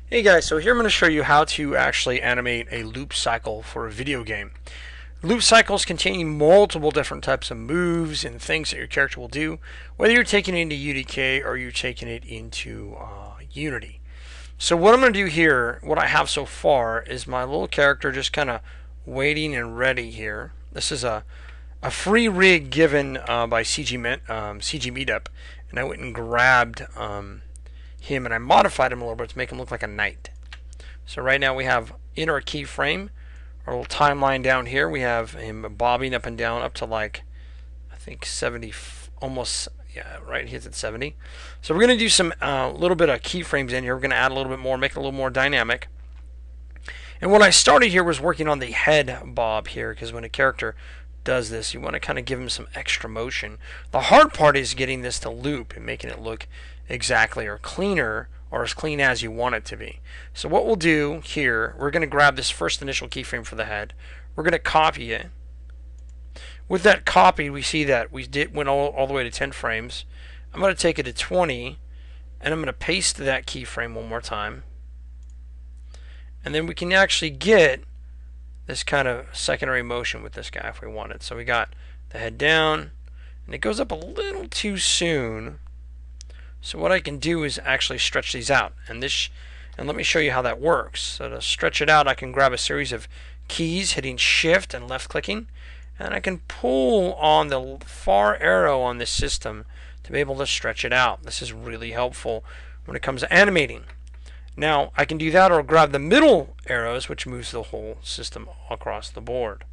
Hey guys, so here I'm going to show you how to actually animate a loop cycle for a video game. Loop cycles contain multiple different types of moves and things that your character will do, whether you're taking it into UDK or you're taking it into Unity. So what I'm going to do here, what I have so far, is my little character just kind of waiting and ready here. This is a free rig given by CG Meetup, and I went and grabbed him and I modified him a little bit to make him look like a knight. So right now we have in our keyframe, our little timeline down here, we have him bobbing up and down up to like, I think 70, almost, yeah, right, he's at 70. So we're going to do some little bit of keyframes in here. We're going to add a little bit more, make it a little more dynamic. And what I started here was working on the head bob here, because when a character does this, you want to kind of give him some extra motion. The hard part is getting this to loop and making it look exactly or cleaner or as clean as you want it to be. So what we'll do here, we're going to grab this first initial keyframe for the head. We're going to copy it. With that copy, we see that we went all the way to 10 frames. I'm going to take it to 20, and I'm going to paste that keyframe one more time. And then we can actually get this kind of secondary motion with this guy if we wanted. So we got the head down, and it goes up a little too soon. So what I can do is actually stretch these out, and let me show you how that works. So to stretch it out, I can grab a series of keys, hitting shift and left clicking, and I can pull on the far arrow on this system to be able to stretch it out. This is really helpful when it comes to animating. Now I can do that, or grab the middle arrows, which moves the whole system across the board.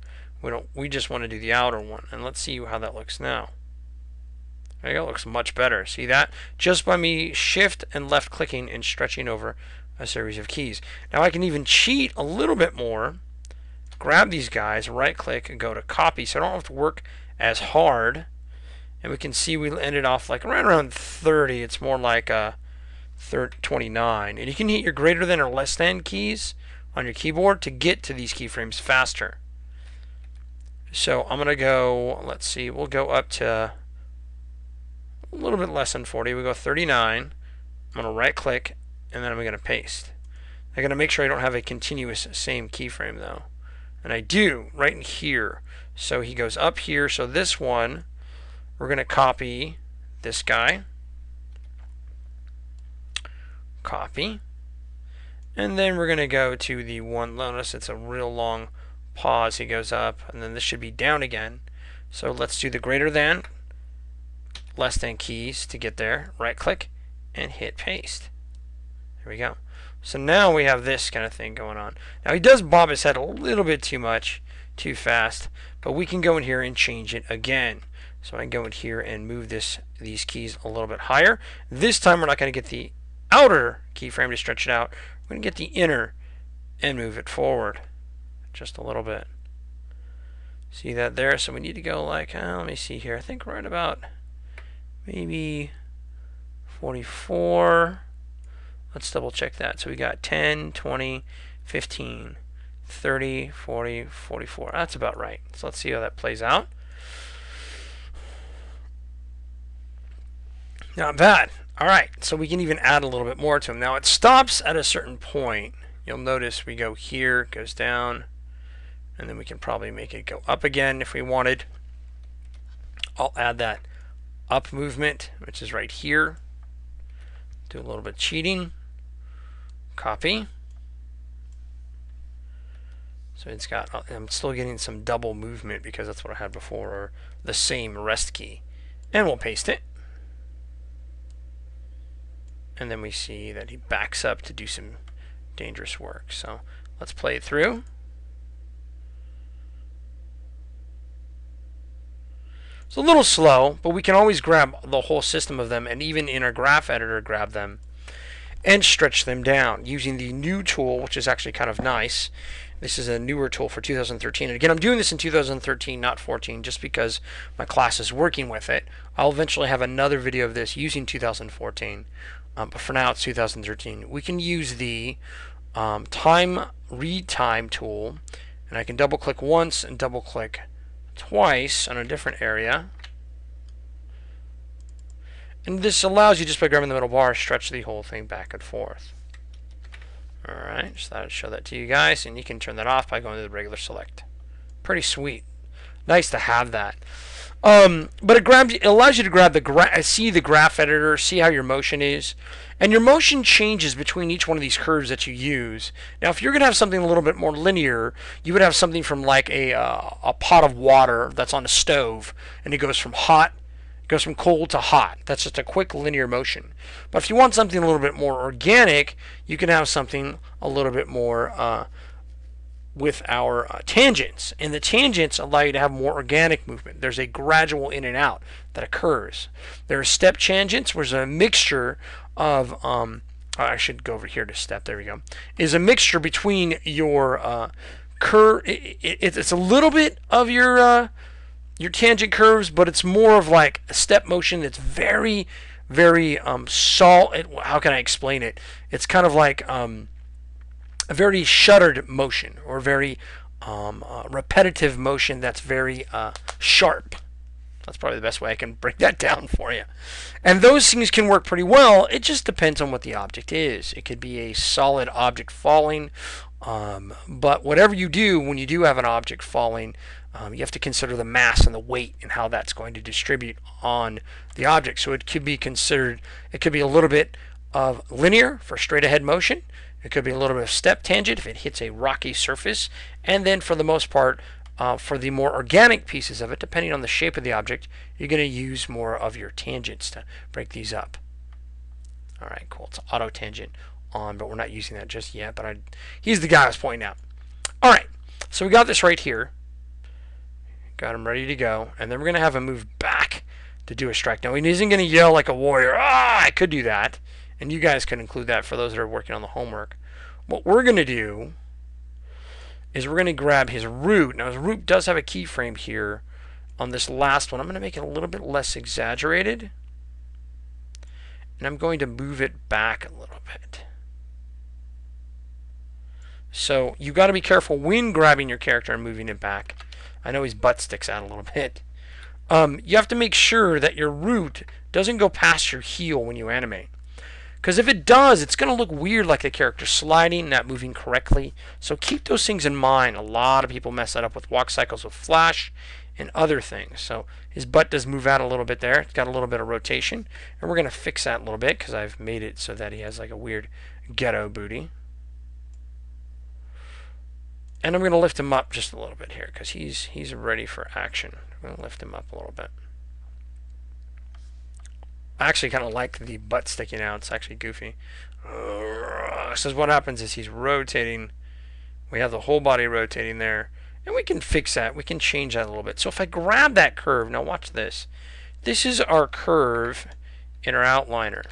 We just want to do the outer one, and let's see how that looks now. There you go, it looks much better. See that? Just by me shift and left clicking and stretching over a series of keys. Now I can even cheat a little bit more. Grab these guys, right click, and go to copy, so I don't have to work as hard. And we can see we ended off like right around 30. It's more like 29. And you can hit your greater than or less than keys on your keyboard to get to these keyframes faster. So I'm going to go, let's see, we'll go up to a little bit less than 40. We go 39. I'm going to right click, and then I'm going to paste. I'm going to make sure I don't have a continuous same keyframe though. And I do right in here. So he goes up here. So this one, we're going to copy this guy. Copy. And then we're going to go to the one. Notice it's a real long pause. He goes up, and then this should be down again. So let's do the greater than, less than keys to get there. Right click and hit paste. There we go. So now we have this kind of thing going on. Now he does bob his head a little bit too much, too fast, but we can go in here and change it again. So I can go in here and move these keys a little bit higher. This time we're not going to get the outer keyframe to stretch it out. We're going to get the inner and move it forward just a little bit. See that there? So we need to go like, let me see here. I think right about maybe 44. Let's double check that. So we got 10, 20, 15, 30, 40, 44. That's about right. So let's see how that plays out. Not bad. All right, so we can even add a little bit more to them. Now it stops at a certain point. You'll notice we go here, it goes down, and then we can probably make it go up again if we wanted. I'll add that up movement, which is right here. Do a little bit of cheating. Copy. So it's got, I'm still getting some double movement because that's what I had before, or the same rest key. And we'll paste it. And then we see that he backs up to do some dangerous work. So let's play it through. It's a little slow, but we can always grab the whole system of them, and even in our graph editor grab them and stretch them down using the new tool, which is actually kind of nice. This is a newer tool for 2013. And again, I'm doing this in 2013, not 14, just because my class is working with it. I'll eventually have another video of this using 2014, but for now it's 2013. We can use the read time tool, and I can double click once and double click twice on a different area. And this allows you, just by grabbing the middle bar, stretch the whole thing back and forth. Alright, just thought I'd show that to you guys, and you can turn that off by going to the regular select. Pretty sweet. Nice to have that. But it allows you to grab see the graph editor, see how your motion is, and your motion changes between each one of these curves that you use. Now, if you're going to have something a little bit more linear, you would have something from like a pot of water that's on a stove, and it goes from cold to hot. That's just a quick linear motion. But if you want something a little bit more organic, you can have something a little bit more with our tangents. And the tangents allow you to have more organic movement. There's a gradual in and out that occurs. There are step tangents, where there's a mixture of I should go over here to step. There we go. Is a mixture between your curve. It's a little bit of your tangent curves, but it's more of like a step motion that's very, very solid. How can I explain it? It's kind of like a very shuttered motion, or very repetitive motion that's very sharp. That's probably the best way I can break that down for you. And those things can work pretty well. It just depends on what the object is. It could be a solid object falling, but whatever you do when you do have an object falling, you have to consider the mass and the weight and how that's going to distribute on the object. So it could be considered, it could be a little bit of linear for straight ahead motion. It could be a little bit of step tangent if it hits a rocky surface. And then for the most part, for the more organic pieces of it, depending on the shape of the object, you're going to use more of your tangents to break these up. All right, cool. It's auto tangent on, but we're not using that just yet. But he's the guy I was pointing out. All right, so we got this right here. Got him ready to go. And then we're going to have him move back to do a strike. Now, he isn't going to yell like a warrior. Ah, I could do that. And you guys can include that for those that are working on the homework. What we're going to do is we're going to grab his root. Now, his root does have a keyframe here on this last one. I'm going to make it a little bit less exaggerated. And I'm going to move it back a little bit. So you got to be careful when grabbing your character and moving it back. I know his butt sticks out a little bit. You have to make sure that your root doesn't go past your heel when you animate. Because if it does, it's going to look weird, like the character sliding, not moving correctly. So keep those things in mind. A lot of people mess that up with walk cycles with Flash and other things. So his butt does move out a little bit there. It's got a little bit of rotation. And we're going to fix that a little bit because I've made it so that he has like a weird ghetto booty. And I'm going to lift him up just a little bit here because he's ready for action. I'm going to lift him up a little bit. I actually kind of like the butt sticking out. It's actually goofy. So what happens is he's rotating. We have the whole body rotating there. And we can fix that. We can change that a little bit. So if I grab that curve, now watch this. This is our curve in our outliner.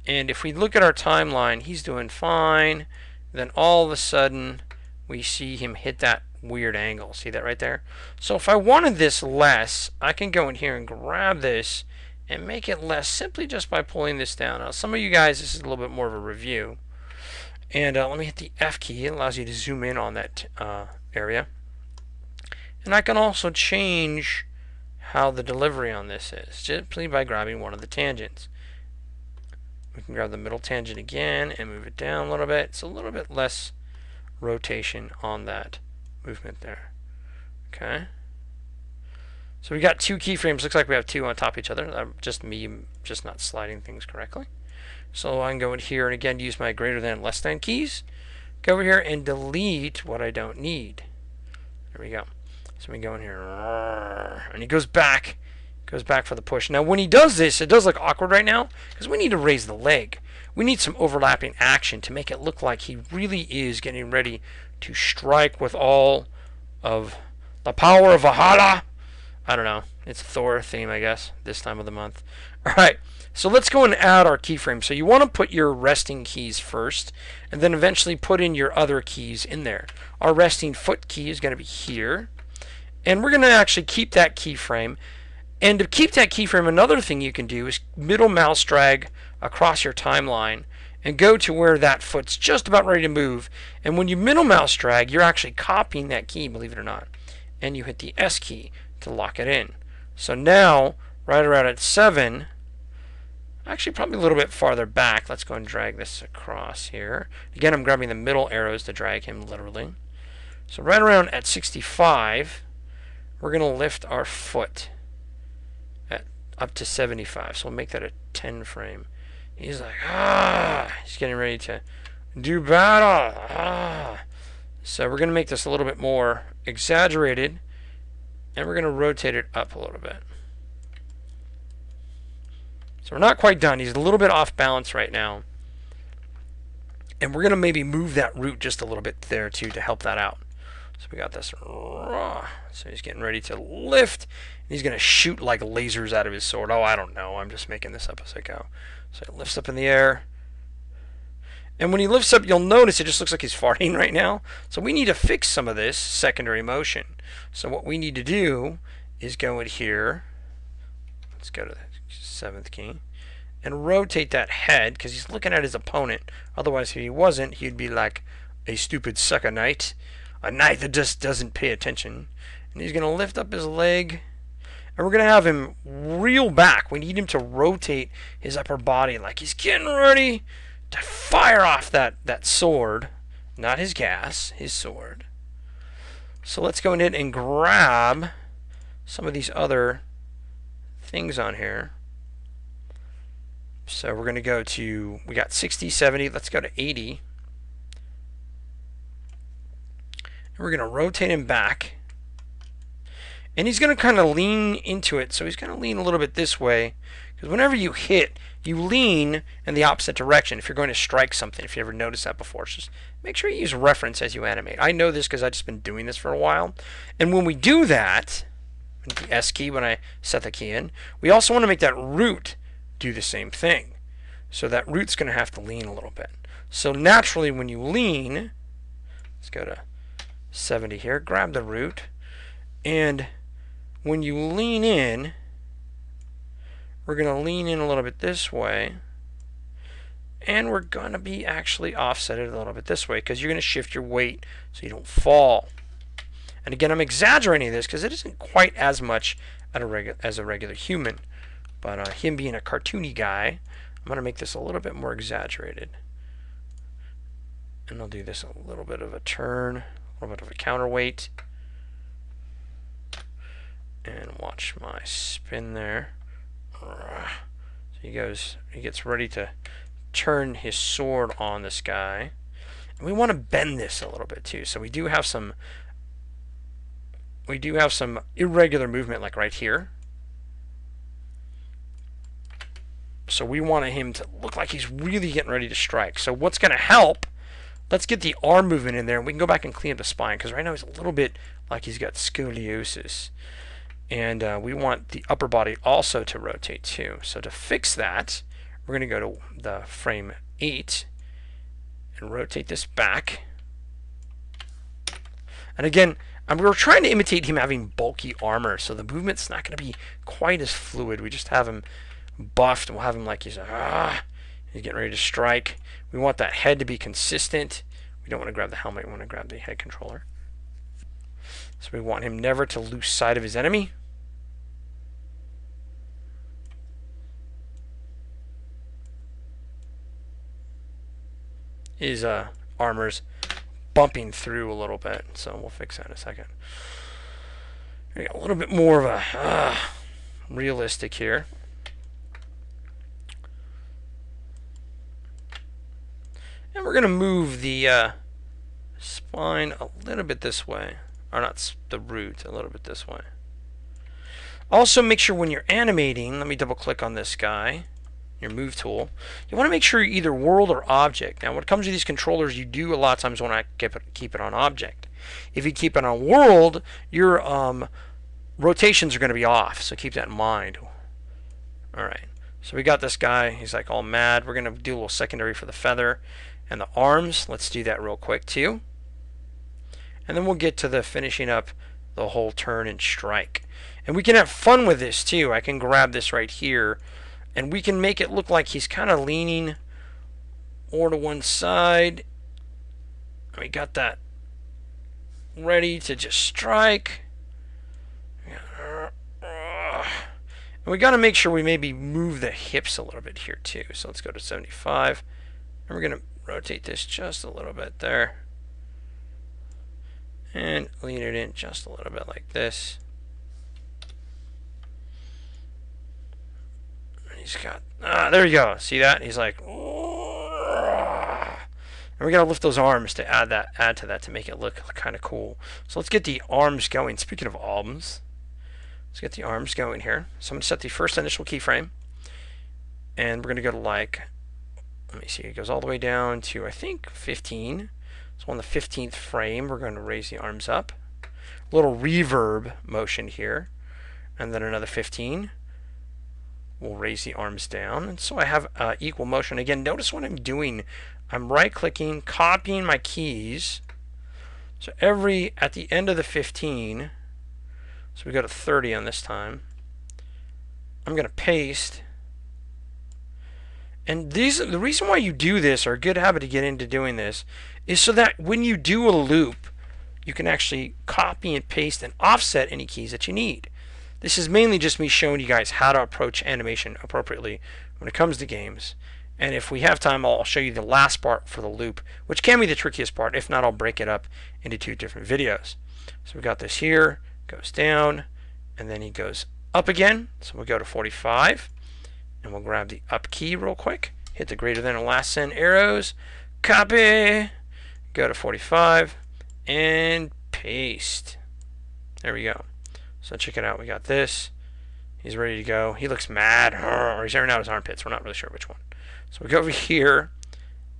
And if we look at our timeline, he's doing fine. Then all of a sudden, we see him hit that weird angle. See that right there? So if I wanted this less, I can go in here and grab this and make it less simply just by pulling this down. Now, some of you guys, this is a little bit more of a review. And let me hit the F key. It allows you to zoom in on that area. And I can also change how the delivery on this is, simply by grabbing one of the tangents. We can grab the middle tangent again and move it down a little bit. It's a little bit less rotation on that movement there. Okay. So we got two keyframes. Looks like we have two on top of each other. Just me, just not sliding things correctly. So I can go in here and again use my greater than, less than keys. Go over here and delete what I don't need. There we go. So we go in here, and he goes back for the push. Now when he does this, it does look awkward right now because we need to raise the leg. We need some overlapping action to make it look like he really is getting ready to strike with all of the power of Valhalla. I don't know. It's a Thor theme, I guess, this time of the month. All right, so let's go and add our keyframe. So you want to put your resting keys first, and then eventually put in your other keys in there. Our resting foot key is going to be here, and we're going to actually keep that keyframe. And to keep that keyframe, another thing you can do is middle mouse drag across your timeline and go to where that foot's just about ready to move. And when you middle mouse drag, you're actually copying that key, believe it or not. And you hit the S key to lock it in. So now, right around at 7, Actually, probably a little bit farther back. Let's go and drag this across here. Again, I'm grabbing the middle arrows to drag him literally. So right around at 65, we're going to lift our foot at up to 75. So we'll make that a 10 frame. He's like, he's getting ready to do battle. So we're going to make this a little bit more exaggerated, and we're going to rotate it up a little bit. So we're not quite done. He's a little bit off balance right now. And we're going to maybe move that root just a little bit there too to help that out. So we got this. So he's getting ready to lift. And he's going to shoot like lasers out of his sword. Oh, I don't know. I'm just making this up as I go. So he lifts up in the air. And when he lifts up, you'll notice it just looks like he's farting right now. So we need to fix some of this secondary motion. So what we need to do is go in here. Let's go to the 7th key. And rotate that head, because he's looking at his opponent. Otherwise, if he wasn't, he'd be like a stupid sucker knight. A knight that just doesn't pay attention. And he's going to lift up his leg. And we're going to have him reel back. We need him to rotate his upper body like he's getting ready to fire off that sword. Not his gas, his sword. So let's go ahead and grab some of these other things on here. So we're going to go to, we got 60, 70, let's go to 80. And we're going to rotate him back. And he's going to kind of lean into it. So he's going to lean a little bit this way. Because whenever you hit, you lean in the opposite direction if you're going to strike something, if you ever noticed that before. Just make sure you use reference as you animate. I know this because I've just been doing this for a while. And when we do that, the S key, when I set the key in, we also want to make that root do the same thing. So that root's going to have to lean a little bit. So naturally when you lean, let's go to 70 here, grab the root, and when you lean in, we're going to lean in a little bit this way, and we're going to be actually offsetted a little bit this way because you're going to shift your weight so you don't fall. And again, I'm exaggerating this because it isn't quite as much as a regular human. But him being a cartoony guy, I'm going to make this a little bit more exaggerated. And I'll do this a little bit of a turn, a little bit of a counterweight. And watch my spin there. So he gets ready to turn his sword on this guy. And we want to bend this a little bit too. So we do have some irregular movement like right here. So we want him to look like he's really getting ready to strike. So what's going to help, let's get the arm movement in there, and we can go back and clean up the spine, because right now he's a little bit like he's got scoliosis. And we want the upper body also to rotate too. So to fix that, we're going to go to the frame 8 and rotate this back. And again, we're trying to imitate him having bulky armor, so the movement's not going to be quite as fluid. We just have him buffed, and we'll have him like he's getting ready to strike. We want that head to be consistent. We don't want to grab the helmet, we want to grab the head controller. So we want him never to lose sight of his enemy. His armor's bumping through a little bit, so we'll fix that in a second. We got a little bit more of a realistic here. And we're going to move the spine a little bit this way. Or not the root, a little bit this way. Also make sure when you're animating, let me double click on this guy, your move tool, you want to make sure you're either world or object. Now when it comes to these controllers, you do a lot of times want to keep it on object. If you keep it on world, your rotations are going to be off, so keep that in mind. Alright, so we got this guy, he's like all mad. We're going to do a little secondary for the feather. And the arms, let's do that real quick too. And then we'll get to the finishing up the whole turn and strike. And we can have fun with this too. I can grab this right here, and we can make it look like he's kind of leaning more to one side. We got that ready to just strike. And we got to make sure we maybe move the hips a little bit here too. So let's go to 75. And we're going to rotate this just a little bit there. And lean it in just a little bit like this. And he's got, there you go. See that? He's like, and we're going to lift those arms to add to that to make it look kind of cool. So let's get the arms going. Speaking of arms, let's get the arms going here. So I'm going to set the first initial keyframe. And we're going to go to like, let me see, it goes all the way down to, I think, 15. So on the 15th frame, we're going to raise the arms up. A little reverb motion here. And then another 15. We'll raise the arms down. And so I have equal motion. Again, notice what I'm doing. I'm right-clicking, copying my keys. So at the end of the 15, so we go to 30 on this time, I'm going to paste. And the reason why you do this, or a good habit to get into doing this, is so that when you do a loop, you can actually copy and paste and offset any keys that you need. This is mainly just me showing you guys how to approach animation appropriately when it comes to games. And if we have time, I'll show you the last part for the loop, which can be the trickiest part. If not, I'll break it up into 2 different videos. So we've got this here, goes down, and then he goes up again. So we'll go to 45, and we'll grab the up key real quick, hit the greater than or less than arrows, copy, go to 45, and paste. There we go. So check it out. We got this. He's ready to go. He looks mad, or he's airing out his armpits. We're not really sure which one. So we go over here,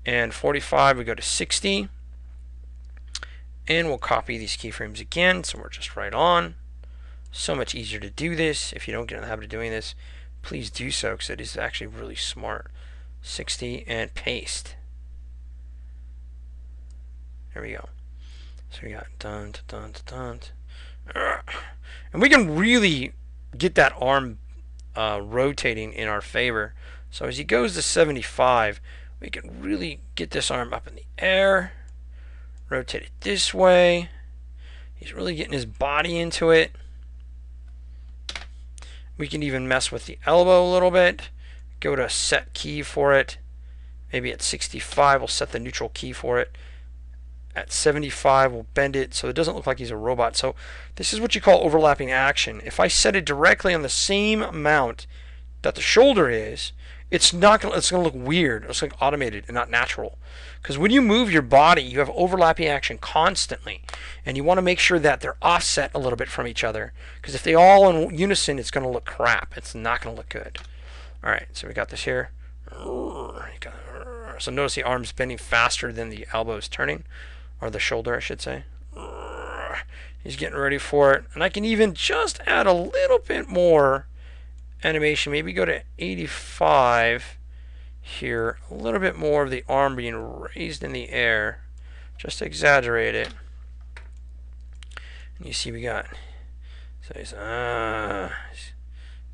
and 45, we go to 60, and we'll copy these keyframes again, so we're just right on. So much easier to do this. If you don't get in the habit of doing this, please do so, because it is actually really smart. 60, and paste. There we go. So we got dun, dun, dun, dun. And we can really get that arm rotating in our favor. So as he goes to 75, we can really get this arm up in the air, rotate it this way. He's really getting his body into it. We can even mess with the elbow a little bit, go to a set key for it. Maybe at 65, we'll set the neutral key for it. At 75, we'll bend it so it doesn't look like he's a robot. So this is what you call overlapping action. If I set it directly on the same amount that the shoulder is, it's going to look weird. It's like automated and not natural. Because when you move your body, you have overlapping action constantly. And you want to make sure that they're offset a little bit from each other. Because if they all in unison, it's going to look crap. It's not going to look good. Alright, so we got this here. So notice the arm's bending faster than the elbow is turning. Or the shoulder, I should say. He's getting ready for it. And I can even just add a little bit more animation. Maybe go to 85 here. A little bit more of the arm being raised in the air. Just to exaggerate it. And you see we got... So he's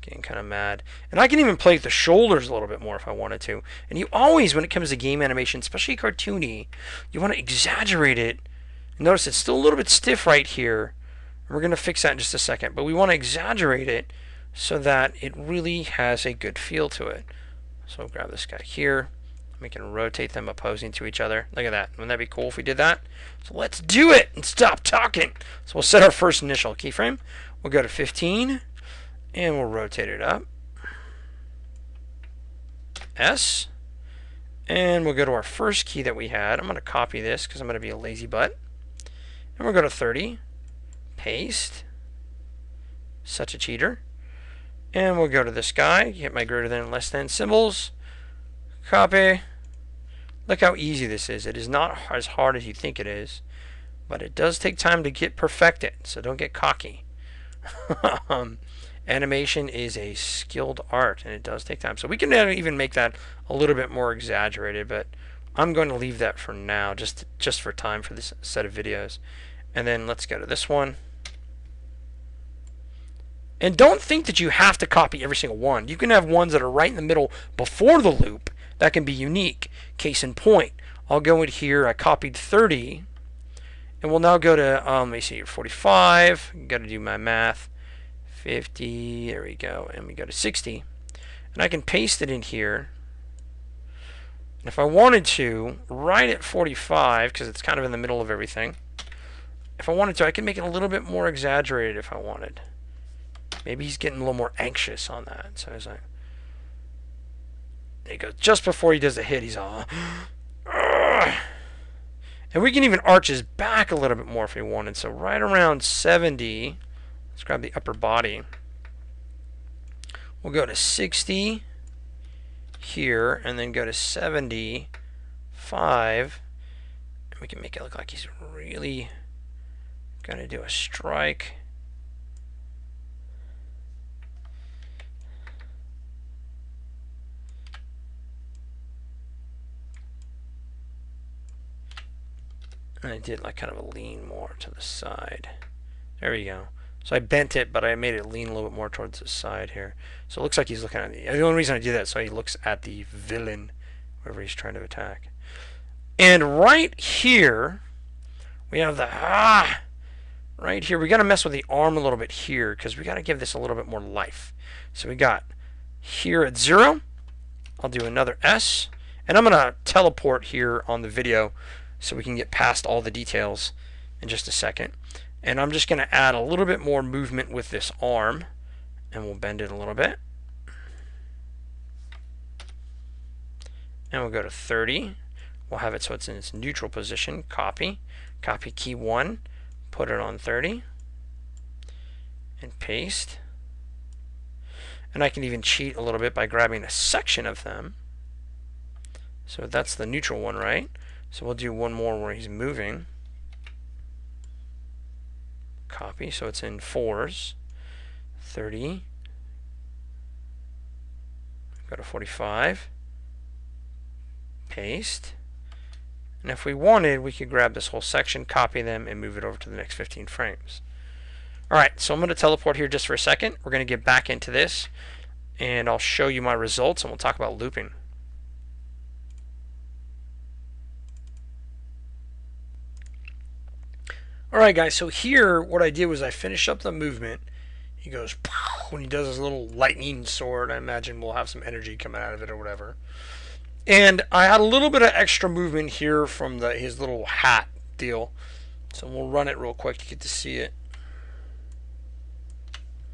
getting kind of mad. And I can even play with the shoulders a little bit more if I wanted to. And you always, when it comes to game animation, especially cartoony, you want to exaggerate it. Notice it's still a little bit stiff right here. And we're going to fix that in just a second. But we want to exaggerate it so that it really has a good feel to it. So we'll grab this guy here. We can rotate them opposing to each other. Look at that. Wouldn't that be cool if we did that? So let's do it and stop talking. So we'll set our first initial keyframe. We'll go to 15. And we'll rotate it up. S. And we'll go to our first key that we had. I'm going to copy this because I'm going to be a lazy butt. And we'll go to 30. Paste. Such a cheater. And we'll go to this guy. Get my greater than and less than symbols. Copy. Look how easy this is. It is not as hard as you think it is. But it does take time to get perfected. So don't get cocky. Animation is a skilled art, and it does take time. So we can even make that a little bit more exaggerated, but I'm going to leave that for now, just for time for this set of videos. And then let's go to this one. And don't think that you have to copy every single one. You can have ones that are right in the middle before the loop that can be unique. Case in point, I'll go in here. I copied 30, and we'll now go to let me see, 45. Got to do my math. 50, there we go, and we go to 60. And I can paste it in here. And if I wanted to, right at 45, because it's kind of in the middle of everything, if I wanted to, I can make it a little bit more exaggerated if I wanted. Maybe he's getting a little more anxious on that. So he's like, there he goes. Just before he does the hit, he's all, Ugh. And we can even arch his back a little bit more if we wanted. So right around 70, let's grab the upper body. We'll go to 60 here, and then go to 75. And we can make it look like he's really going to do a strike. And I did like kind of a lean more to the side. There we go. So I bent it, but I made it lean a little bit more towards the side here. So it looks like he's looking at the only reason I do that is so he looks at the villain, wherever he's trying to attack. And right here, we have the, right here, we got to mess with the arm a little bit here, because we got to give this a little bit more life. So we got here at 0, I'll do another S, and I'm going to teleport here on the video so we can get past all the details in just a second. And I'm just going to add a little bit more movement with this arm, and we'll bend it a little bit. And we'll go to 30. We'll have it so it's in its neutral position. Copy. Copy key 1. Put it on 30. And paste. And I can even cheat a little bit by grabbing a section of them. So that's the neutral one, right? So we'll do one more where he's moving. Copy, so it's in 4s. 30. Go to 45. Paste. And if we wanted, we could grab this whole section, copy them, and move it over to the next 15 frames. Alright, so I'm going to teleport here just for a second. We're going to get back into this, and I'll show you my results, and we'll talk about looping. Alright guys, so here what I did was I finished up the movement. He goes, when he does his little lightning sword, I imagine we'll have some energy coming out of it or whatever. And I had a little bit of extra movement here from his little hat deal. So we'll run it real quick, you get to see it.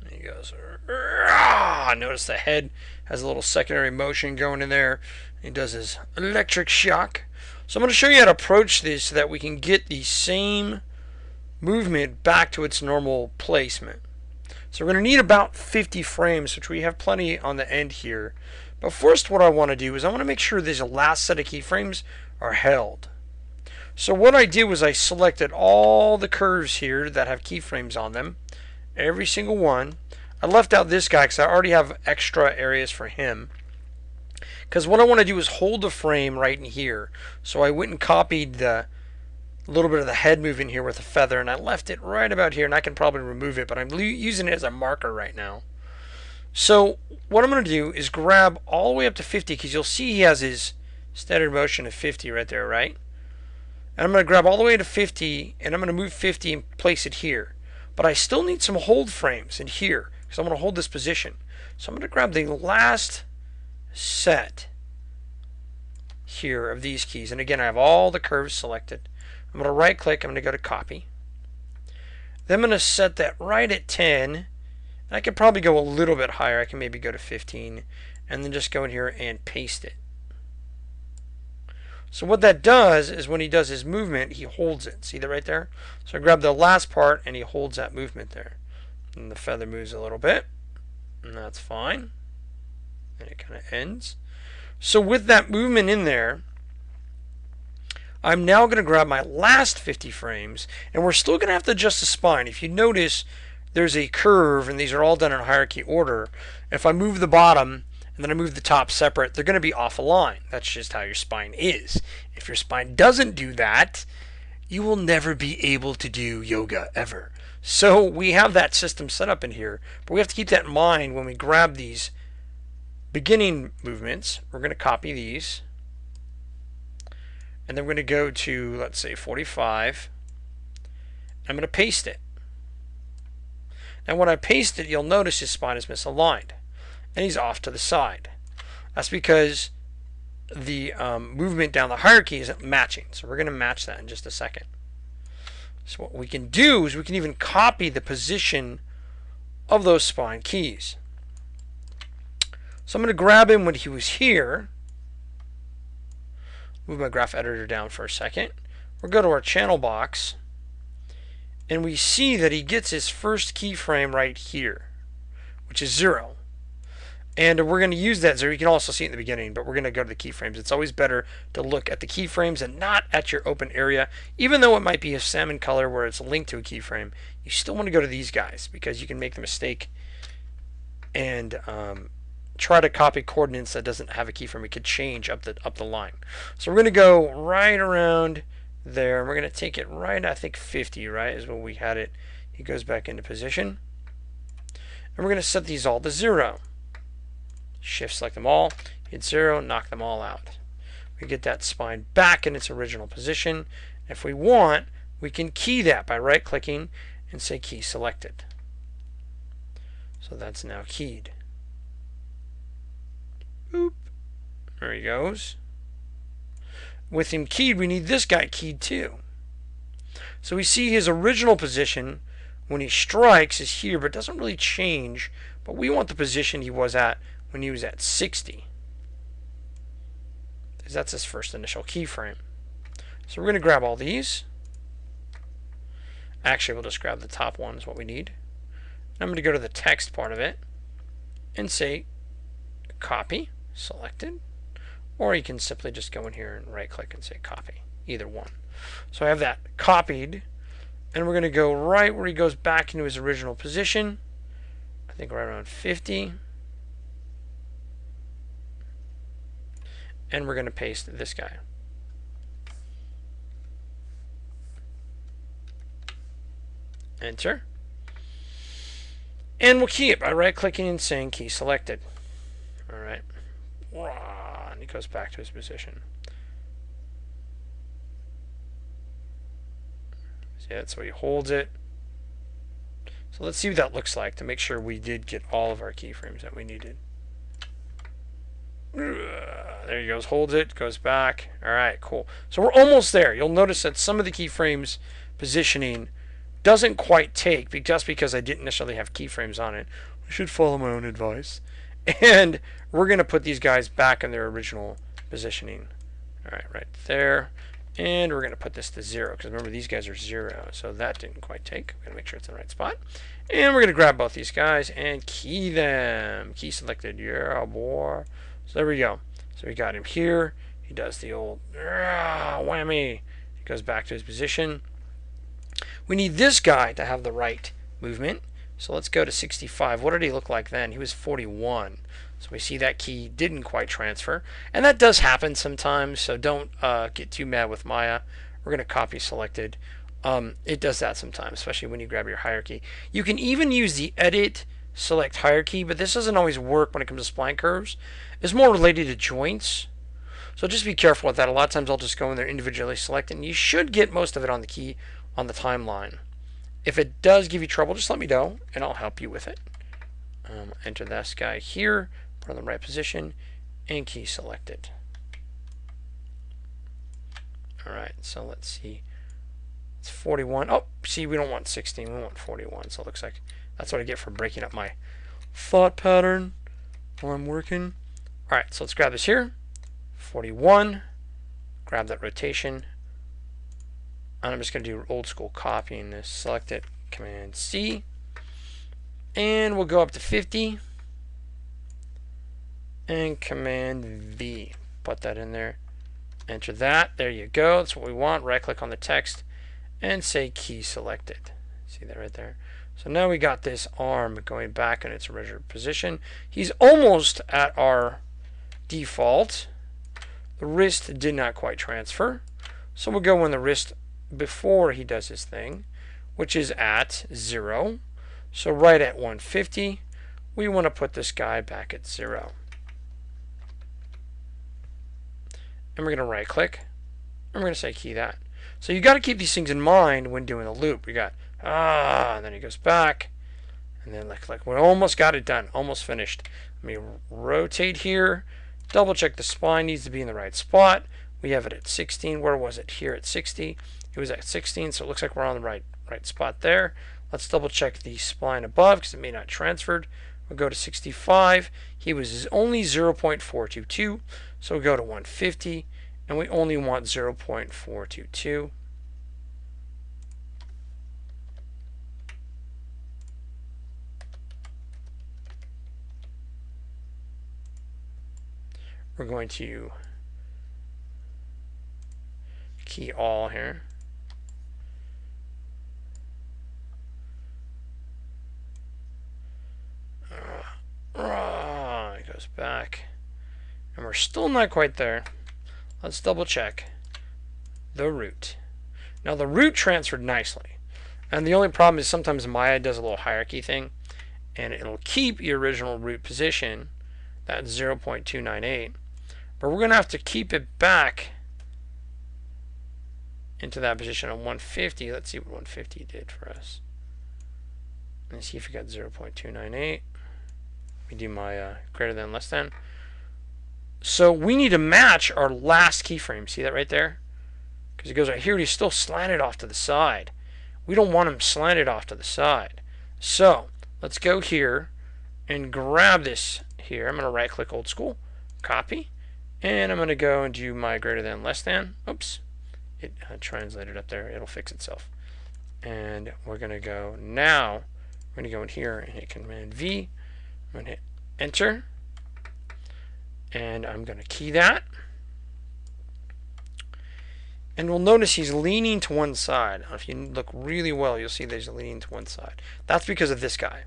And he goes, notice the head has a little secondary motion going in there. He does his electric shock. So I'm going to show you how to approach this so that we can get the same movement back to its normal placement. So we're going to need about 50 frames, which we have plenty on the end here. But first what I want to do is I want to make sure this last set of keyframes are held. So what I did was I selected all the curves here that have keyframes on them, every single one. I left out this guy because I already have extra areas for him. Because what I want to do is hold the frame right in here. So I went and copied the little bit of the head moving here with a feather, and I left it right about here, and I can probably remove it, but I'm using it as a marker right now. So what I'm going to do is grab all the way up to 50, because you'll see he has his standard motion of 50 right there, right? And I'm going to grab all the way to 50, and I'm going to move 50 and place it here. But I still need some hold frames in here, because I'm going to hold this position. So I'm going to grab the last set here of these keys, and again I have all the curves selected. I'm going to right click, I'm going to go to copy. Then I'm going to set that right at 10. And I could probably go a little bit higher. I can maybe go to 15. And then just go in here and paste it. So what that does is when he does his movement, he holds it. See that right there? So I grab the last part and he holds that movement there. And the feather moves a little bit. And that's fine. And it kind of ends. So with that movement in there, I'm now going to grab my last 50 frames, and we're still going to have to adjust the spine. If you notice, there's a curve, and these are all done in hierarchy order. If I move the bottom, and then I move the top separate, they're going to be off a line. That's just how your spine is. If your spine doesn't do that, you will never be able to do yoga, ever. So we have that system set up in here, but we have to keep that in mind when we grab these beginning movements. We're going to copy these. And then we're going to go to, let's say, 45. I'm going to paste it. And when I paste it, you'll notice his spine is misaligned. And he's off to the side. That's because the movement down the hierarchy isn't matching. So we're going to match that in just a second. So what we can do is we can even copy the position of those spine keys. So I'm going to grab him when he was here. Move my graph editor down for a second. We'll go to our channel box. And we see that he gets his first keyframe right here, which is 0. And we're going to use that 0. You can also see it in the beginning, but we're going to go to the keyframes. It's always better to look at the keyframes and not at your open area. Even though it might be a salmon color where it's linked to a keyframe, you still want to go to these guys because you can make the mistake and try to copy coordinates that doesn't have a keyframe. It could change up the line. So we're going to go right around there. We're going to take it right, I think 50, right, is when we had it. He goes back into position. And we're going to set these all to 0. Shift select them all, hit 0, knock them all out. We get that spine back in its original position. If we want, we can key that by right clicking and say key selected. So that's now keyed. Boop. There he goes. With him keyed, we need this guy keyed too. So we see his original position when he strikes is here, but it doesn't really change. But we want the position he was at when he was at 60. Because that's his first initial keyframe. So we're going to grab all these. Actually, we'll just grab the top one is what we need. I'm going to go to the text part of it and say copy, selected. Or you can simply just go in here and right click and say copy. Either one. So I have that copied. And we're going to go right where he goes back into his original position. I think right around 50. And we're going to paste this guy. Enter. And we'll key it by right clicking and saying key selected. Alright. And he goes back to his position. See, that's where he holds it. So let's see what that looks like to make sure we did get all of our keyframes that we needed. There he goes, holds it, goes back. Alright, cool. So we're almost there. You'll notice that some of the keyframes positioning doesn't quite take just because I didn't necessarily have keyframes on it. I should follow my own advice. And we're going to put these guys back in their original positioning. Alright, right there. And we're going to put this to 0, because remember these guys are 0, so that didn't quite take. We're going to make sure it's in the right spot. And we're going to grab both these guys and key them. Key selected. Yeah, boy. So there we go. So we got him here. He does the old whammy. He goes back to his position. We need this guy to have the right movement. So let's go to 65. What did he look like then? He was 41. So we see that key didn't quite transfer. And that does happen sometimes, so don't get too mad with Maya. We're going to copy selected. It does that sometimes, especially when you grab your hierarchy. You can even use the edit select hierarchy, but this doesn't always work when it comes to spline curves. It's more related to joints. So just be careful with that. A lot of times I'll just go in there individually select it, and you should get most of it on the key on the timeline. If it does give you trouble, just let me know, and I'll help you with it. Enter this guy here, put it in the right position, and key selected. Alright, so let's see. It's 41. Oh, see, we don't want 16, we want 41. So it looks like that's what I get for breaking up my thought pattern while I'm working. Alright, so let's grab this here. 41. Grab that rotation. And I'm just going to do old school copying this. Select it, Command C. And we'll go up to 50. And Command V. Put that in there. Enter that. There you go. That's what we want. Right click on the text and say key selected. See that right there? So now we got this arm going back in its original position. He's almost at our default. The wrist did not quite transfer. So we'll go in the wrist before he does his thing, which is at 0. So right at 150, we want to put this guy back at 0. And we're going to right click, and we're going to say key that. So you got to keep these things in mind when doing the loop. We got, and then he goes back, And then like we almost got it done, almost finished. Let me rotate here, double check the spline needs to be in the right spot. We have it at 16. Where was it? Here at 60. It was at 16, so it looks like we're on the right spot there. Let's double check the spline above because it may not transferred. We'll go to 65. He was only 0.422, so we'll go to 150, and we only want 0.422. We're going to key all here. It goes back. And we're still not quite there. Let's double check the root. Now the root transferred nicely. And the only problem is sometimes Maya does a little hierarchy thing. And it'll keep your original root position, that 0.298. But we're going to have to keep it back into that position on 150. Let's see what 150 did for us. Let's see if we got 0.298. We do my greater than, less than. So we need to match our last keyframe. See that right there? Because it goes right here. He's still slanted off to the side. We don't want him slanted off to the side. So let's go here and grab this here. I'm going to right click old school, copy, and I'm going to go and do my greater than, less than. Oops, it translated up there. It'll fix itself. And we're going to go now. We're going to go in here and hit Command V. I'm going to hit Enter. And I'm going to key that. And we'll notice he's leaning to one side. If you look really well, you'll see that he's leaning to one side. That's because of this guy.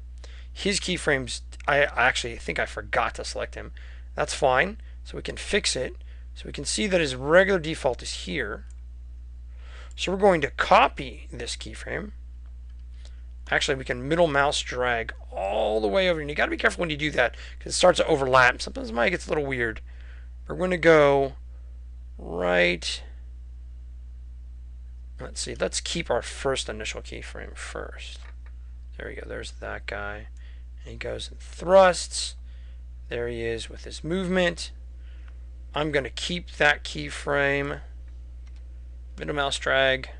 His keyframes, I actually think I forgot to select him. That's fine. So we can fix it. So we can see that his regular default is here. So we're going to copy this keyframe. Actually, we can middle mouse drag all the way over. And you got to be careful when you do that because it starts to overlap. Sometimes mine gets a little weird. We're going to go right. Let's see. Let's keep our first initial keyframe first. There we go. There's that guy. And he goes and thrusts. There he is with his movement. I'm going to keep that keyframe. Middle mouse drag.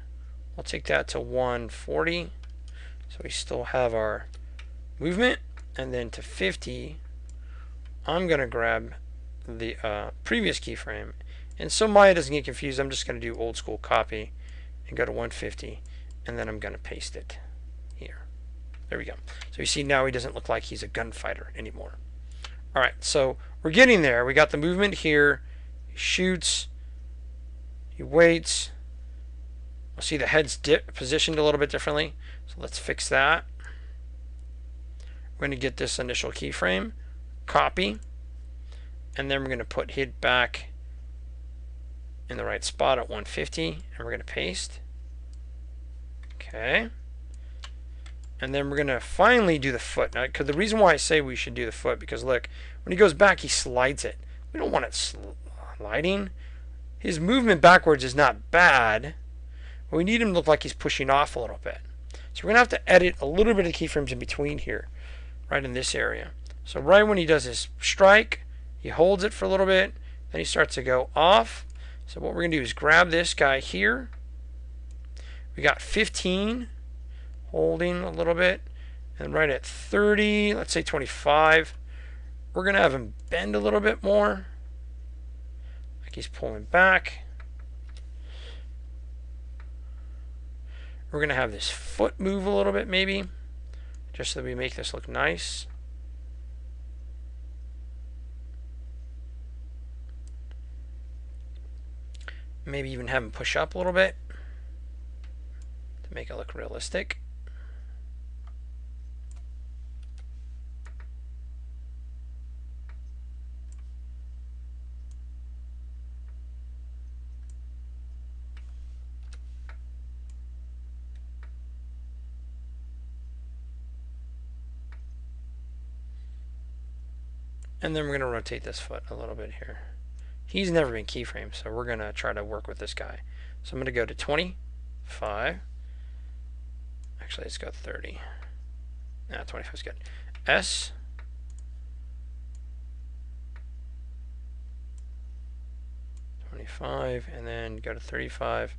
I'll take that to 140. So we still have our movement. And then to 50, I'm going to grab the previous keyframe. And so Maya doesn't get confused, I'm just going to do old school copy and go to 150. And then I'm going to paste it here. There we go. So you see now he doesn't look like he's a gunfighter anymore. All right, so we're getting there. We got the movement here. He shoots. He waits. We'll see the head's positioned a little bit differently. So let's fix that. We're going to get this initial keyframe, copy, and then we're going to put it back in the right spot at 150, and we're going to paste. Okay. And then we're going to finally do the foot. Now, because the reason why I say we should do the foot, because look, when he goes back, he slides it. We don't want it sliding. His movement backwards is not bad, but we need him to look like he's pushing off a little bit. So we're going to have to edit a little bit of the keyframes in between here, right in this area. So right when he does his strike, he holds it for a little bit, then he starts to go off. So what we're going to do is grab this guy here. We got 15. Holding a little bit, and right at 30, let's say 25, we're going to have him bend a little bit more, like he's pulling back. We're going to have this foot move a little bit maybe, just so that we make this look nice. Maybe even have him push up a little bit to make it look realistic. And then we're going to rotate this foot a little bit here. He's never been keyframed, so we're going to try to work with this guy. So I'm going to go to 25. Actually, let's go 30. Ah, 25 is good. S. 25, and then go to 35.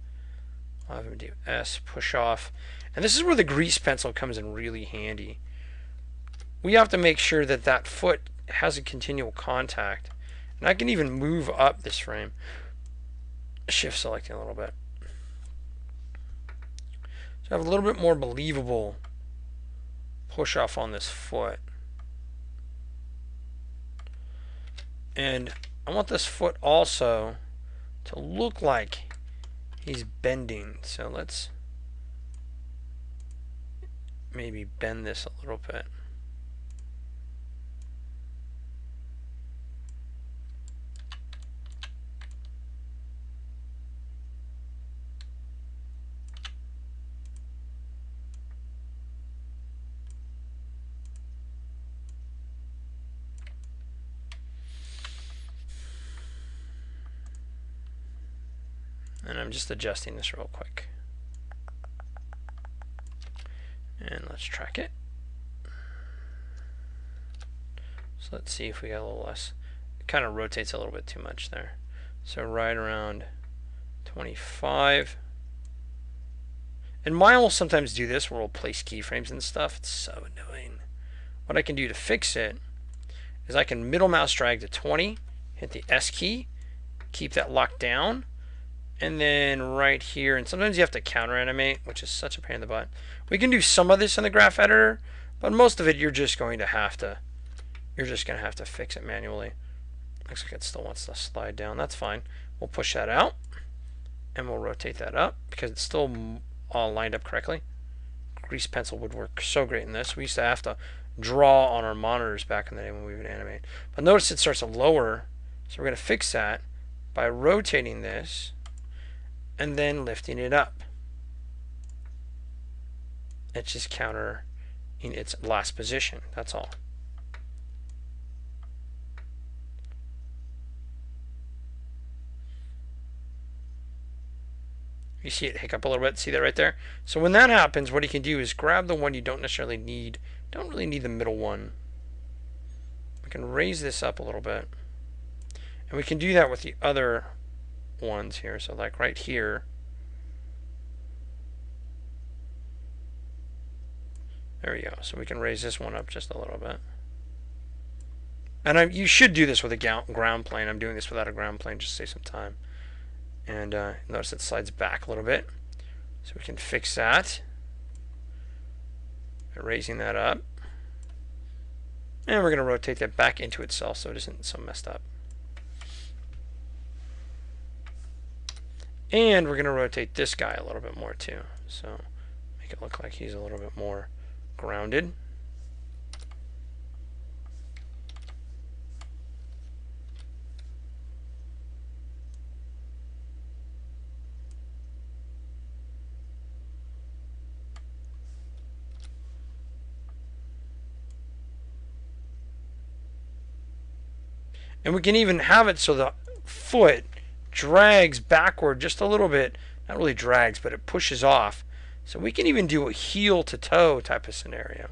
I'll have him do S, push off. And this is where the grease pencil comes in really handy. We have to make sure that that foot has a continual contact. And I can even move up this frame. Shift selecting a little bit. So I have a little bit more believable push off on this foot. And I want this foot also to look like he's bending. So let's maybe bend this a little bit. And I'm just adjusting this real quick. And let's track it. So let's see if we got a little less. It kind of rotates a little bit too much there. So right around 25. And mine will sometimes do this where we'll place keyframes and stuff. It's so annoying. What I can do to fix it is I can middle mouse drag to 20, hit the S key, keep that locked down, and then right here, and sometimes you have to counter animate, which is such a pain in the butt. We can do some of this in the graph editor, but most of it you're just going to have to fix it manually. Looks like it still wants to slide down. That's fine. We'll push that out, and we'll rotate that up because it's still all lined up correctly. Grease pencil would work so great in this. We used to have to draw on our monitors back in the day when we would animate. But notice it starts to lower, so we're going to fix that by rotating this and then lifting it up. It's just counter in its last position. That's all. You see it hiccup a little bit. See that right there? So when that happens, what you can do is grab the one you don't necessarily need. Don't really need the middle one. We can raise this up a little bit. And we can do that with the other ones here. So like right here. There we go. So we can raise this one up just a little bit. And you should do this with a ground plane. I'm doing this without a ground plane just to save some time. And notice it slides back a little bit. So we can fix that by raising that up. And we're going to rotate that back into itself so it isn't so messed up. And we're going to rotate this guy a little bit more too. So make it look like he's a little bit more grounded. And we can even have it so the foot drags backward just a little bit. Not really drags, but it pushes off. So we can even do a heel to toe type of scenario.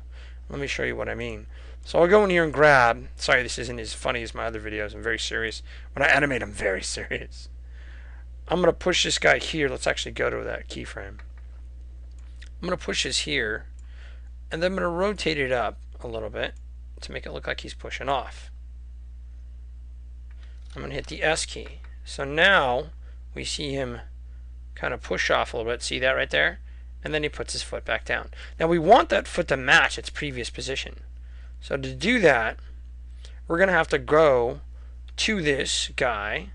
Let me show you what I mean. So I'll go in here and grab. Sorry, this isn't as funny as my other videos. I'm very serious. When I animate, I'm very serious. I'm going to push this guy here. Let's actually go to that keyframe. I'm going to push this here. And then I'm going to rotate it up a little bit to make it look like he's pushing off. I'm going to hit the S key. So now we see him kind of push off a little bit. See that right there? And then he puts his foot back down. Now we want that foot to match its previous position. So to do that, we're going to have to go to this guy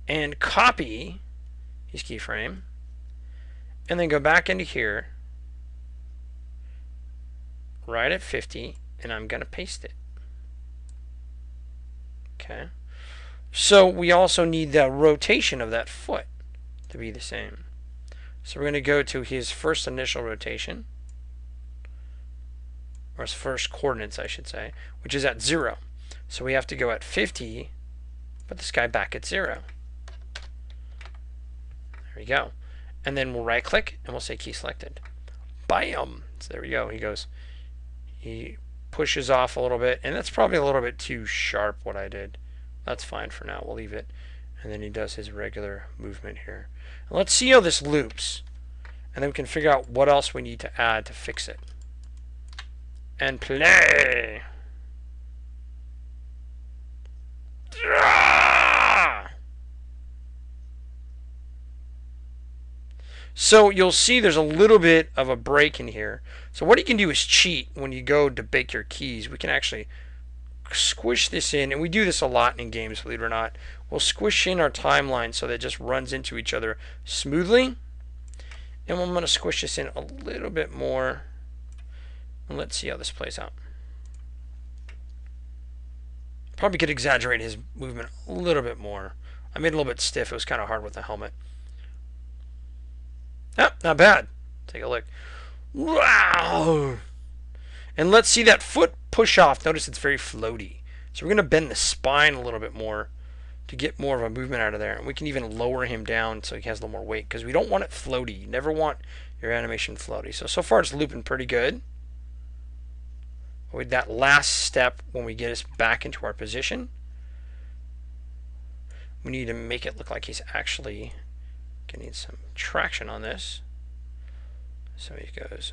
and copy his keyframe. And then go back into here, right at 50, and I'm going to paste it. Okay. So we also need the rotation of that foot to be the same. So we're going to go to his first initial rotation, or his first coordinates, I should say, which is at 0. So we have to go at 50, put this guy back at 0. There we go. And then we'll right click and we'll say key selected. Bam! So there we go. he pushes off a little bit, and that's probably a little bit too sharp what I did. That's fine for now. We'll leave it. And then he does his regular movement here. And let's see how this loops. And then we can figure out what else we need to add to fix it. And play! So you'll see there's a little bit of a break in here. So what you can do is cheat when you go to bake your keys. We can actually squish this in, and we do this a lot in games, believe it or not. We'll squish in our timeline so that it just runs into each other smoothly. And I'm going to squish this in a little bit more. And let's see how this plays out. Probably could exaggerate his movement a little bit more. I made it a little bit stiff. It was kind of hard with the helmet. Oh, not bad. Take a look. Wow! And let's see that foot push off. Notice it's very floaty. So we're going to bend the spine a little bit more to get more of a movement out of there. And we can even lower him down so he has a little more weight, because we don't want it floaty. You never want your animation floaty. So far it's looping pretty good. With that last step, when we get us back into our position, we need to make it look like he's actually getting some traction on this. So he goes...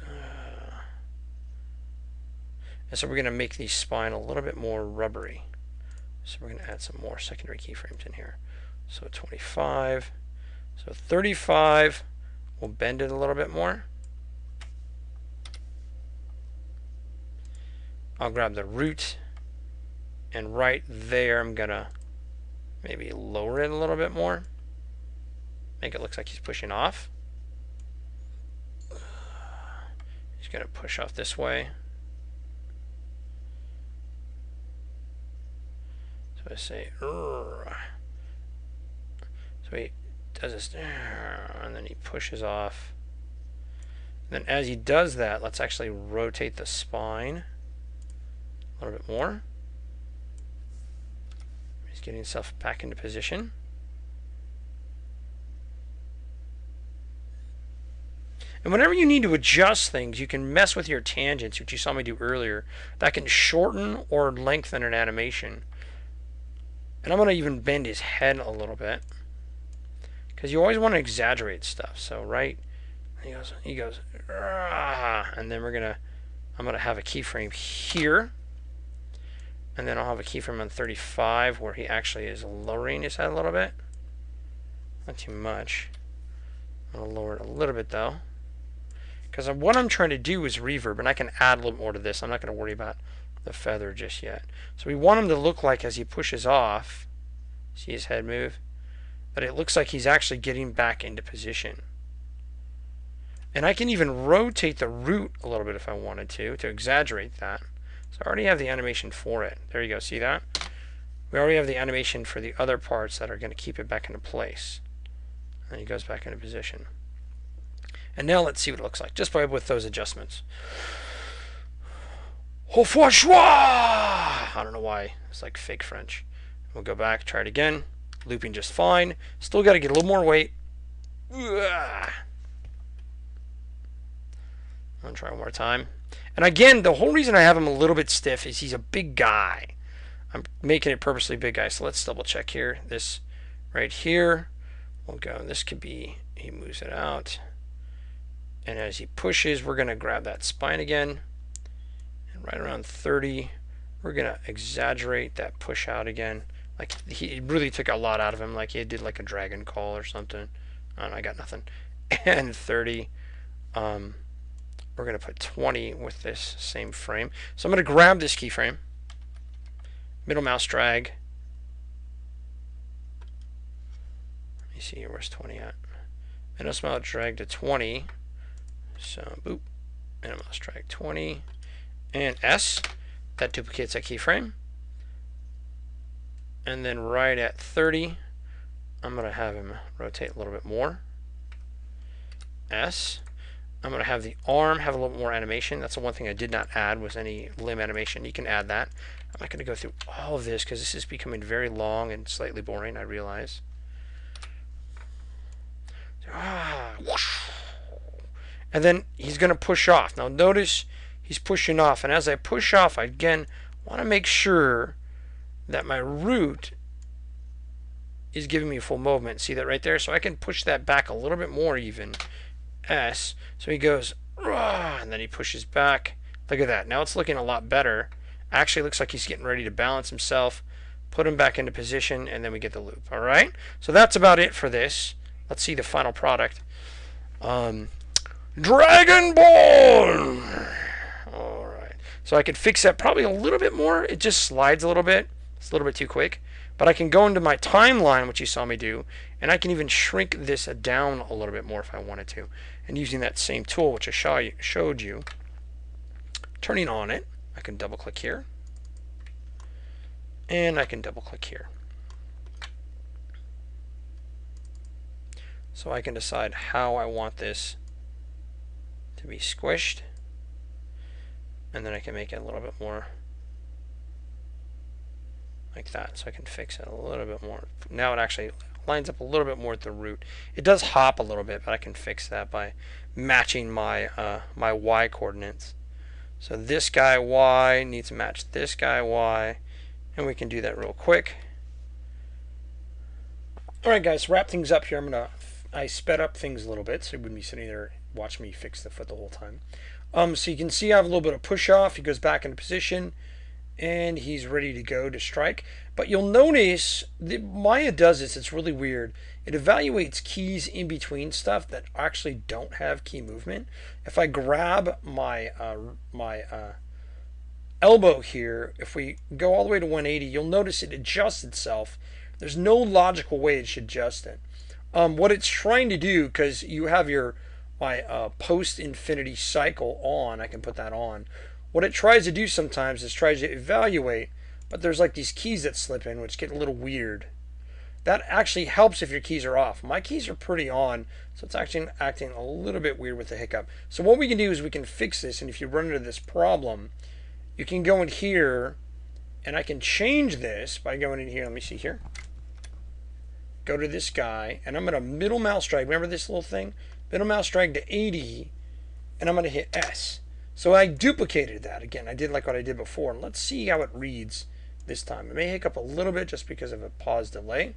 and so we're going to make the spine a little bit more rubbery. So we're going to add some more secondary keyframes in here. So 25. So 35. We'll bend it a little bit more. I'll grab the root. And right there, I'm going to maybe lower it a little bit more. Make it look like he's pushing off. He's going to push off this way. So I say, so he does this, and then he pushes off. And then as he does that, let's actually rotate the spine a little bit more. He's getting himself back into position. And whenever you need to adjust things, you can mess with your tangents, which you saw me do earlier. That can shorten or lengthen an animation. And I'm going to even bend his head a little bit, because you always want to exaggerate stuff. So right, he goes, and then I'm going to have a keyframe here, and then I'll have a keyframe on 35 where he actually is lowering his head a little bit. Not too much. I'm going to lower it a little bit though, because what I'm trying to do is reverb, and I can add a little more to this. I'm not going to worry about the feather just yet. So we want him to look like, as he pushes off, see his head move, that it looks like he's actually getting back into position. And I can even rotate the root a little bit if I wanted to exaggerate that. So I already have the animation for it. There you go, see that? We already have the animation for the other parts that are going to keep it back into place. And he goes back into position. And now let's see what it looks like, just with those adjustments. Au revoir! I don't know why. It's like fake French. We'll go back, try it again. Looping just fine. Still got to get a little more weight. I'm going to try one more time. And again, the whole reason I have him a little bit stiff is he's a big guy. I'm making it purposely big guy. So let's double check here. This right here. We'll go. This could be, he moves it out. And as he pushes, we're going to grab that spine again. Right around 30, we're going to exaggerate that push out again. Like he really took a lot out of him, like he did like a dragon call or something. I don't know, I got nothing. And 30, we're going to put 20 with this same frame. So I'm going to grab this keyframe, middle mouse drag. Let me see here, where's 20 at? Middle mouse drag to 20. So boop, middle mouse drag 20. And S, that duplicates that keyframe. And then right at 30, I'm going to have him rotate a little bit more. S. I'm going to have the arm have a little bit more animation. That's the one thing I did not add, was any limb animation. You can add that. I'm not going to go through all of this because this is becoming very long and slightly boring, I realize. And then he's going to push off. Now notice he's pushing off. And as I push off, I again want to make sure that my root is giving me full movement. See that right there? So I can push that back a little bit more even. S. So he goes, and then he pushes back. Look at that. Now it's looking a lot better. Actually looks like he's getting ready to balance himself. Put him back into position, and then we get the loop. All right? So that's about it for this. Let's see the final product. Dragonborn! All right. So I could fix that probably a little bit more. It just slides a little bit. It's a little bit too quick. But I can go into my timeline, which you saw me do, and I can even shrink this down a little bit more if I wanted to. And using that same tool, which I showed you, turning on it, I can double click here. And I can double click here. So I can decide how I want this to be squished. And then I can make it a little bit more like that. So I can fix it a little bit more. Now it actually lines up a little bit more with the root. It does hop a little bit, but I can fix that by matching my my Y coordinates. So this guy Y needs to match this guy Y, and we can do that real quick. Alright guys, to wrap things up here, I sped up things a little bit so you wouldn't be sitting there watching me fix the foot the whole time. So you can see I have a little bit of push off. He goes back into position and he's ready to go to strike. But you'll notice that Maya does this. It's really weird. It evaluates keys in between stuff that actually don't have key movement. If I grab my elbow here, if we go all the way to 180, you'll notice it adjusts itself. There's no logical way it should adjust it. What it's trying to do, because you have my post-infinity cycle on, I can put that on. What it tries to do sometimes is tries to evaluate, but there's like these keys that slip in, which get a little weird. That actually helps if your keys are off. My keys are pretty on, so it's actually acting a little bit weird with the hiccup. So what we can do is we can fix this, and if you run into this problem, you can go in here, and I can change this by going in here. Let me see here. Go to this guy, and I'm going to middle mouse drag. Remember this little thing? Middle mouse drag to 80, and I'm going to hit S. So I duplicated that again. I did like what I did before. And let's see how it reads this time. It may hiccup a little bit just because of a pause delay.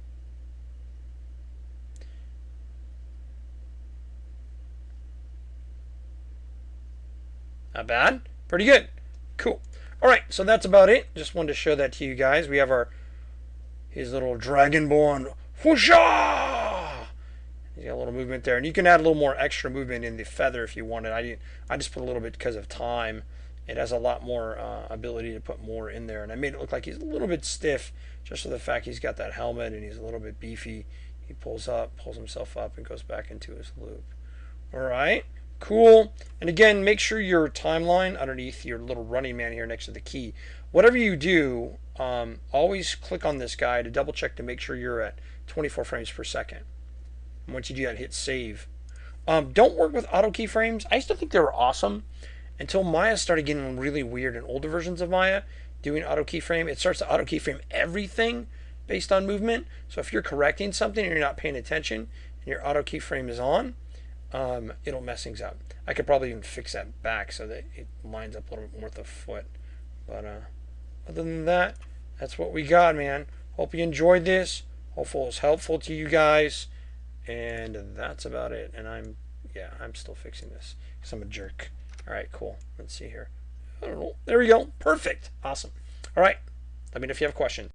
Not bad. Pretty good. Cool. All right, so that's about it. Just wanted to show that to you guys. We have his little Dragonborn. Whoosha! He's got a little movement there, and you can add a little more extra movement in the feather if you wanted. I just put a little bit because of time. It has a lot more ability to put more in there, and I made it look like he's a little bit stiff just for the fact he's got that helmet and he's a little bit beefy. He pulls himself up, and goes back into his loop. All right, cool. And again, make sure your timeline underneath your little running man here next to the key. Whatever you do, always click on this guy to double check to make sure you're at 24 frames per second. And once you do that, hit save. Don't work with auto keyframes. I used to think they were awesome until Maya started getting really weird in older versions of Maya doing auto keyframe. It starts to auto keyframe everything based on movement. So if you're correcting something and you're not paying attention and your auto keyframe is on, it'll mess things up. I could probably even fix that back so that it lines up a little bit more with the foot. But other than that, that's what we got, man. Hope you enjoyed this. Hopefully it was helpful to you guys. And that's about it. And I'm still fixing this because I'm a jerk. All right, cool. Let's see here. I don't know. There we go. Perfect. Awesome. All right. Let me know if you have a question.